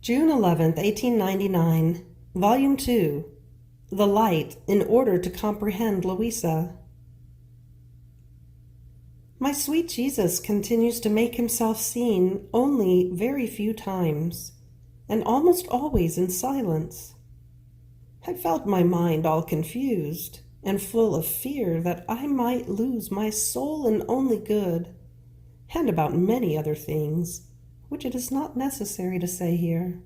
June 11th, 1899, Volume 2, The Light in Order to Comprehend Luisa. My sweet Jesus continues to make himself seen only very few times, and almost always in silence. I felt my mind all confused and full of fear that I might lose my sole and only good, and about many other things, which it is not necessary to say here.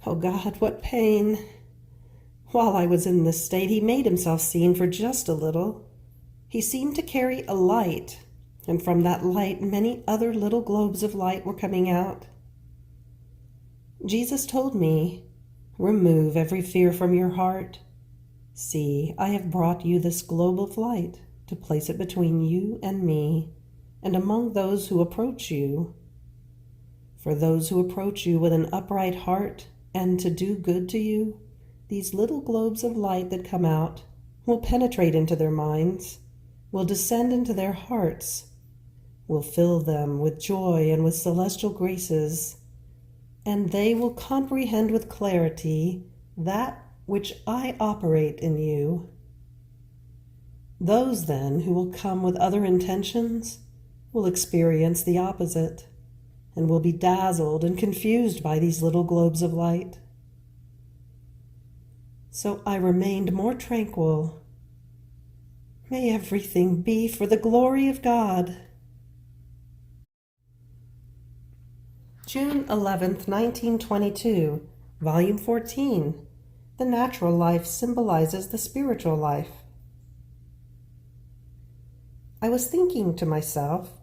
Oh God, what pain! While I was in this state, he made himself seen for just a little. He seemed to carry a light, and from that light many other little globes of light were coming out. Jesus told me, "Remove every fear from your heart. See, I have brought you this globe of light to place it between you and me, and among those who approach you. For those who approach you with an upright heart and to do good to you, these little globes of light that come out will penetrate into their minds, will descend into their hearts, will fill them with joy and with celestial graces, and they will comprehend with clarity that which I operate in you. Those, then, who will come with other intentions will experience the opposite, and will be dazzled and confused by these little globes of light." So I remained more tranquil. May everything be for the glory of God. June 11th, 1922, Volume 14. The natural life symbolizes the spiritual life. I was thinking to myself,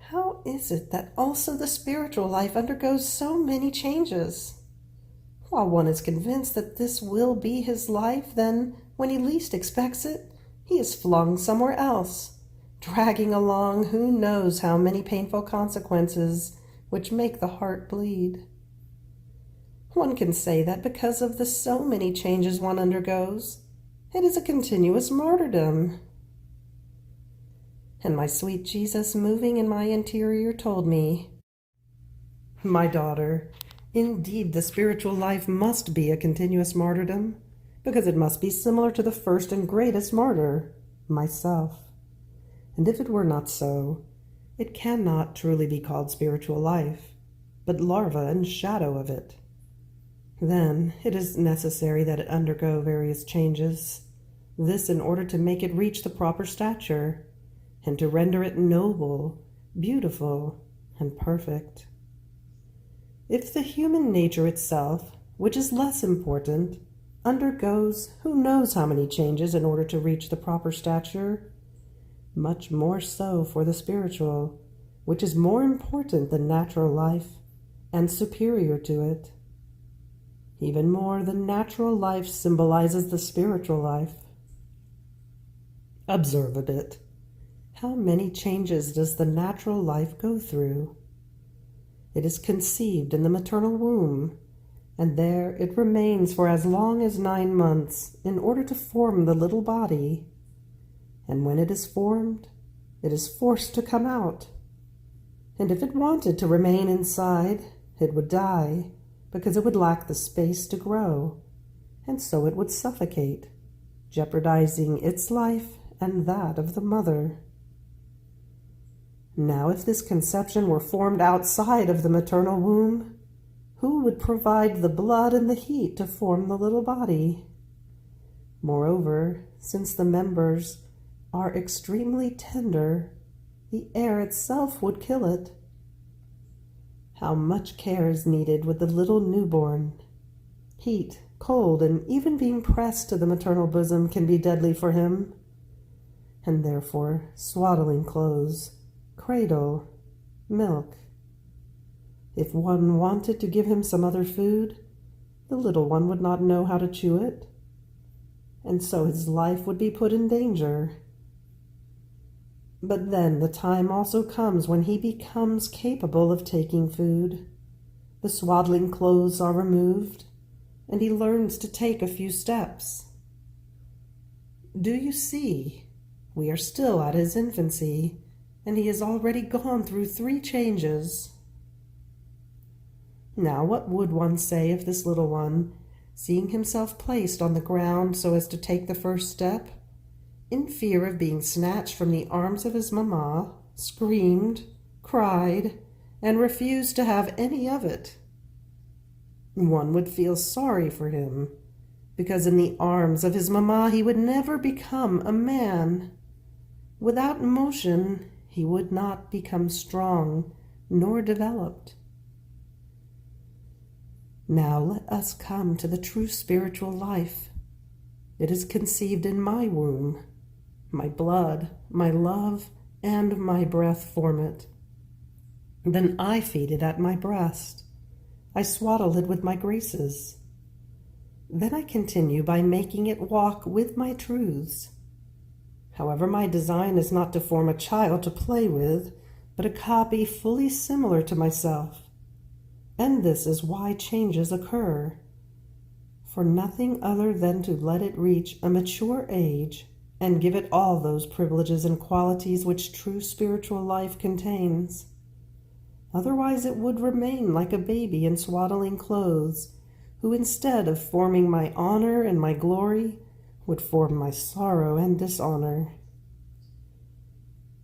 how is it that also the spiritual life undergoes so many changes? While one is convinced that this will be his life, then, when he least expects it, he is flung somewhere else, dragging along who knows how many painful consequences which make the heart bleed. One can say that because of the so many changes one undergoes, it is a continuous martyrdom. And my sweet Jesus, moving in my interior, told me, "My daughter, indeed the spiritual life must be a continuous martyrdom, because it must be similar to the first and greatest martyr, myself. And if it were not so, it cannot truly be called spiritual life, but larva and shadow of it. Then it is necessary that it undergo various changes, this in order to make it reach the proper stature, and to render it noble, beautiful, and perfect. If the human nature itself, which is less important, undergoes who knows how many changes in order to reach the proper stature, much more so for the spiritual, which is more important than natural life and superior to it. Even more, the natural life symbolizes the spiritual life. Observe a bit. How many changes does the natural life go through? It is conceived in the maternal womb, and there it remains for as long as 9 months in order to form the little body. And when it is formed, it is forced to come out. And if it wanted to remain inside, it would die, because it would lack the space to grow, and so it would suffocate, jeopardizing its life and that of the mother. Now, if this conception were formed outside of the maternal womb, who would provide the blood and the heat to form the little body? Moreover, since the members are extremely tender, the air itself would kill it. How much care is needed with the little newborn! Heat, cold, and even being pressed to the maternal bosom can be deadly for him, and therefore swaddling clothes, cradle, milk. If one wanted to give him some other food, the little one would not know how to chew it, and so his life would be put in danger. But then the time also comes when he becomes capable of taking food. The swaddling clothes are removed, and he learns to take a few steps. Do you see? We are still at his infancy, and he has already gone through 3 changes. Now, what would one say if this little one, seeing himself placed on the ground so as to take the first step, in fear of being snatched from the arms of his mamma, screamed, cried, and refused to have any of it? One would feel sorry for him, because in the arms of his mamma he would never become a man. Without motion, he would not become strong nor developed. Now let us come to the true spiritual life. It is conceived in my womb. My blood, my love, and my breath form it. Then I feed it at my breast. I swaddle it with my graces. Then I continue by making it walk with my truths. However, my design is not to form a child to play with, but a copy fully similar to myself. And this is why changes occur. For nothing other than to let it reach a mature age and give it all those privileges and qualities which true spiritual life contains. Otherwise it would remain like a baby in swaddling clothes, who instead of forming my honor and my glory, would form my sorrow and dishonor.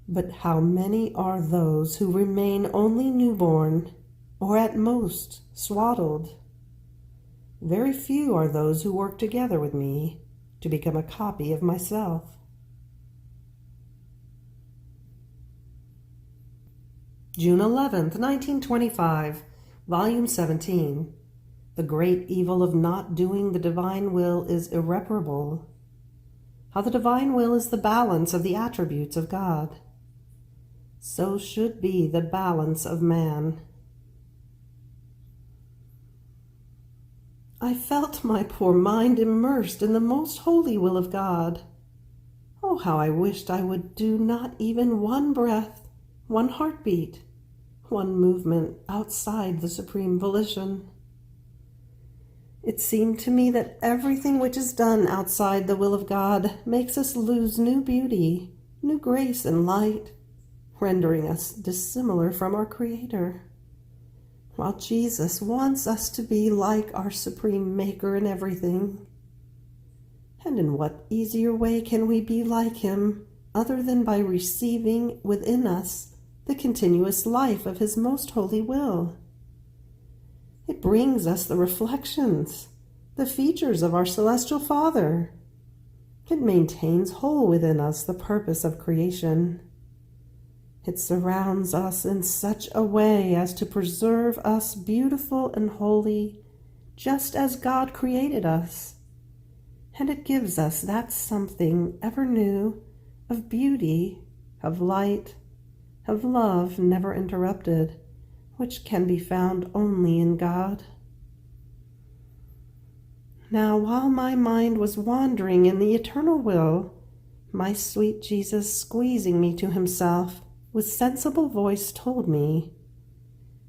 But how many are those who remain only newborn, or at most swaddled? Very few are those who work together with me to become a copy of myself. June 11th, 1925, Volume 17. The great evil of not doing the divine will is irreparable. How the divine will is the balance of the attributes of God. So should be the balance of man. I felt my poor mind immersed in the most holy will of God. Oh, how I wished I would do not even one breath, one heartbeat, one movement outside the supreme volition. It seemed to me that everything which is done outside the will of God makes us lose new beauty, new grace and light, rendering us dissimilar from our Creator, while Jesus wants us to be like our Supreme Maker in everything. And in what easier way can we be like Him other than by receiving within us the continuous life of His most holy will? It brings us the reflections, the features of our Celestial Father. It maintains whole within us the purpose of creation. It surrounds us in such a way as to preserve us beautiful and holy, just as God created us. And it gives us that something ever new of beauty, of light, of love never interrupted, which can be found only in God. Now, while my mind was wandering in the eternal will, my sweet Jesus, squeezing me to Himself, with sensible voice told me,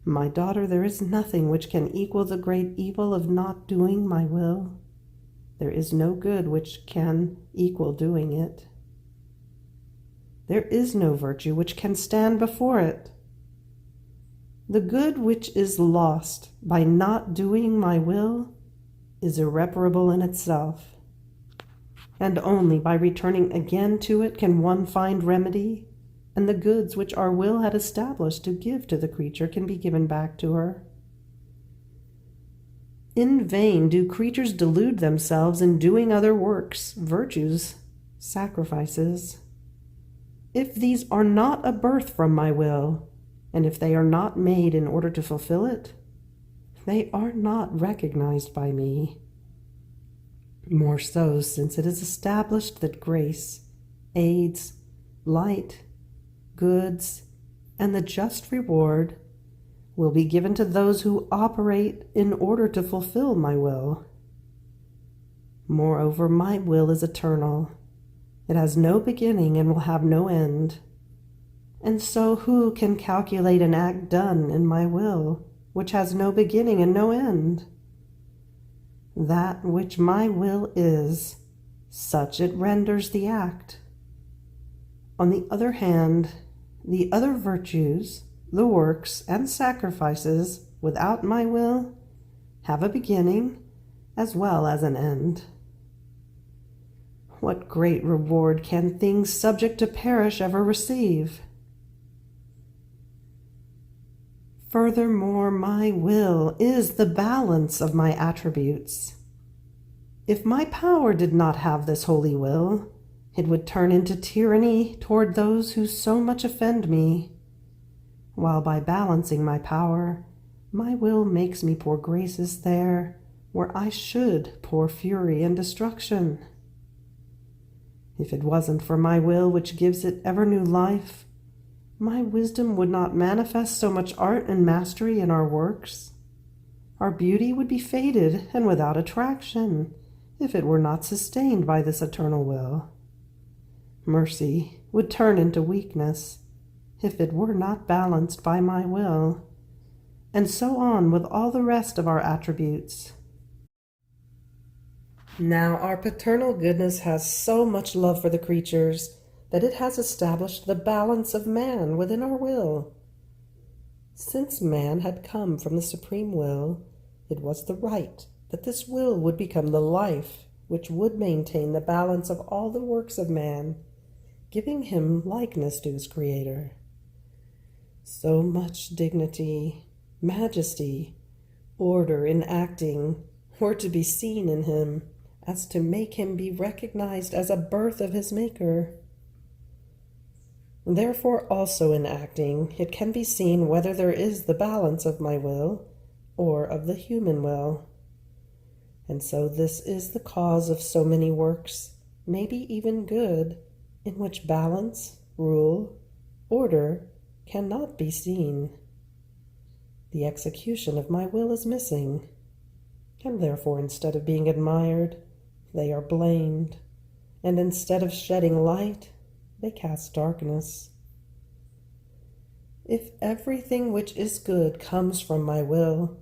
"My daughter, there is nothing which can equal the great evil of not doing my will. There is no good which can equal doing it. There is no virtue which can stand before it. The good which is lost by not doing my will is irreparable in itself, and only by returning again to it can one find remedy, and the goods which our will had established to give to the creature can be given back to her. In vain do creatures delude themselves in doing other works, virtues, sacrifices. If these are not a birth from my will, and if they are not made in order to fulfill it, they are not recognized by me. More so, since it is established that grace, aids, light, goods, and the just reward will be given to those who operate in order to fulfill my will. Moreover, my will is eternal. It has no beginning and will have no end. And so who can calculate an act done in my will, which has no beginning and no end? That which my will is, such it renders the act. On the other hand, the other virtues, the works and sacrifices without my will, have a beginning as well as an end. What great reward can things subject to perish ever receive? Furthermore, my will is the balance of my attributes. If my power did not have this holy will, it would turn into tyranny toward those who so much offend me, while by balancing my power, my will makes me pour graces there where I should pour fury and destruction. If it wasn't for my will which gives it ever new life, my wisdom would not manifest so much art and mastery in our works. Our beauty would be faded and without attraction if it were not sustained by this eternal will. Mercy would turn into weakness if it were not balanced by my will, and so on with all the rest of our attributes. Now our paternal goodness has so much love for the creatures that it has established the balance of man within our will. Since man had come from the supreme will, it was the right that this will would become the life which would maintain the balance of all the works of man, giving him likeness to his Creator. So much dignity, majesty, order in acting were to be seen in him as to make him be recognized as a birth of his Maker. Therefore also in acting it can be seen whether there is the balance of my will or of the human will. And so this is the cause of so many works, maybe even good, in which balance, rule, order cannot be seen. The execution of my will is missing, and therefore instead of being admired, they are blamed, and instead of shedding light, they cast darkness. If everything which is good comes from my will,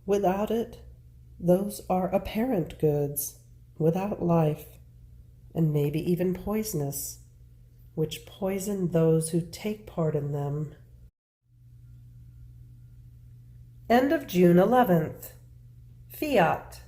without it, those are apparent goods, without life, and maybe even poisonous, which poison those who take part in them. End of June 11th. Fiat.